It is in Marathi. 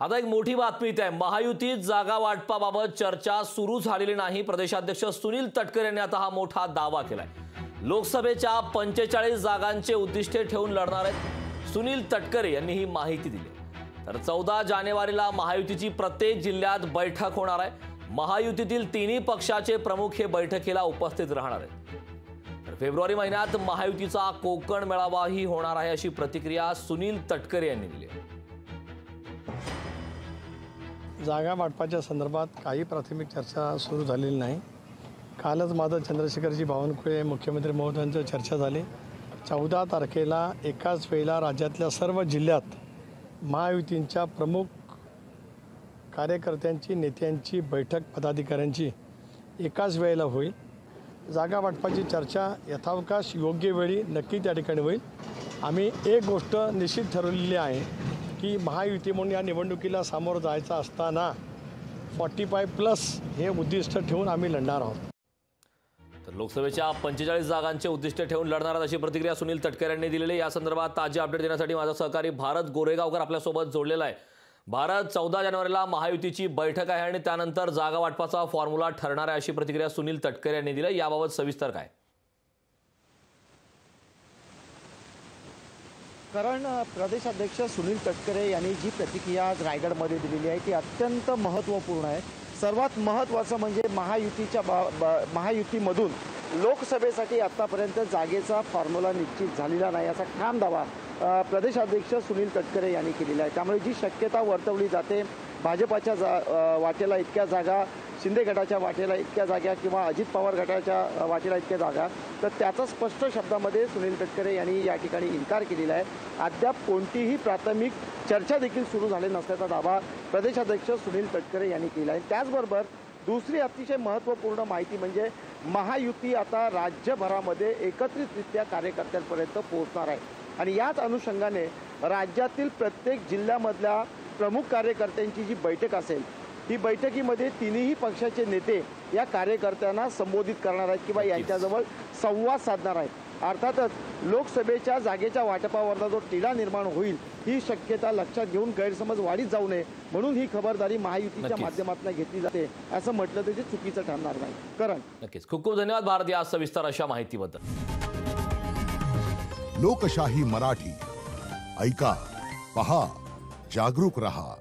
आता एक मोठी बातमी इथे आहे। महायुतीत जागा वाटपाबाबत चर्चा सुरू झालेली नाही। प्रदेशाध्यक्ष सुनील तटकरे यांनी आता हा मोठा दावा केलाय। लोकसभेच्या 45 जागांचे उद्दिष्टे ठेवून लढणार आहेत सुनील तटकरे यांनी ही माहिती दिली। तर 14 जानेवारीला महायुतीची प्रत्येक जिल्ह्यात बैठक होणार आहे। महायुतीतील तिन्ही पक्षाचे प्रमुख हे बैठकीला उपस्थित राहणार आहेत। तर फेब्रुवारी महिन्यात महायुतीचा कोकण मेळावाही होणार आहे अशी प्रतिक्रिया सुनील तटकरे यांनी दिली आहे। जागा वाटपाच्या संदर्भात काही प्राथमिक चर्चा सुरू झालेली नाही। कालच माझं चंद्रशेखरजी बावनकुळे मुख्यमंत्री महोदयांची चर्चा झाली। 14 तारखेला एकाच वेळेला राज्यातल्या सर्व जिल्ह्यात महायुतींच्या प्रमुख कार्यकर्त्यांची नेत्यांची बैठक पदाधिकाऱ्यांची एकाच वेळेला होईल। जागा वाटपाची चर्चा यथावकाश योग्य वेळी नक्की त्या ठिकाणी होईल। आम्ही एक गोष्ट निश्चित ठरवलेली आहे की महायुती म्हणून या निवडणुकीला सामोरं जायचं असताना 45+ हे उद्दिष्ट ठेवून आम्ही लढणार आहोत। तर लोकसभेच्या 45 जागांचे उद्दिष्ट ठेवून लढणार आहेत अशी प्रतिक्रिया सुनील तटकरे यांनी दिलेली। या संदर्भात ताजे अपडेट देण्यासाठी माझा सहकारी भारत गोरेगावकर आपल्यासोबत जोडलेला आहे। भारत, 14 जानेवारीला महायुतीची बैठक आहे आणि त्यानंतर जागा वाटपाचा फॉर्म्युला ठरणार आहे अशी प्रतिक्रिया सुनील तटकरे यांनी दिली। याबाबत सविस्तर काय? कारण प्रदेशाध्यक्ष सुनील तटकरे यांनी जी प्रतिक्रिया आज रायगडमध्ये दिलेली आहे ती अत्यंत महत्त्वपूर्ण आहे। सर्वात महत्त्वाचं म्हणजे महायुतीमधून लोकसभेसाठी आत्तापर्यंत जागेचा फॉर्म्युला निश्चित झालेला नाही असा ठाम दावा प्रदेशाध्यक्ष सुनील तटकरे यांनी केलेला आहे। त्यामुळे जी शक्यता वर्तवली जाते भाजपाच्या वाटेला इतक्या जागा, शिंदे गटाच्या वाटेला इतक्या जागा किंवा अजित पवार गटाच्या वाटेला इतक्या जागा, तर त्याचा स्पष्ट शब्दामध्ये सुनील तटकरे यांनी या ठिकाणी इन्कार केलेला आहे। अद्याप कोणतीही प्राथमिक चर्चा देखील सुरू झाली नसल्याचा दावा प्रदेशाध्यक्ष सुनील तटकरे यांनी केला आहे। त्याचबरोबर दुसरी अतिशय महत्त्वपूर्ण माहिती म्हणजे महायुती आता राज्यभरामध्ये एकत्रितरित्या कार्यकर्त्यांपर्यंत पोहोचणार आहे आणि याच अनुषंगाने राज्यातील प्रत्येक जिल्ह्यामधल्या प्रमुख कार्यकर्त्यांची जी बैठक असेल ही बैठकीमध्ये तिन्ही पक्षाचे नेते या कार्यकर्त्यांना संबोधित करणार आहेत किंवा यांच्याजवळ संवाद साधणार आहेत। अर्थातच लोकसभेच्या जागेच्या वाटपावरचा जो तिढा निर्माण होईल ही शक्यता लक्षात घेऊन गैरसमज वाढीत जाऊ नये म्हणून ही खबरदारी महायुतीच्या माध्यमातून घेतली जाते असं म्हटलं तर ते चुकीचं ठरणार नाही। करण, नक्कीच खूप खूप धन्यवाद भारत या सविस्तर अशा माहितीबद्दल। लोकशाही मराठी ऐका, पहा, जागरूक रहा।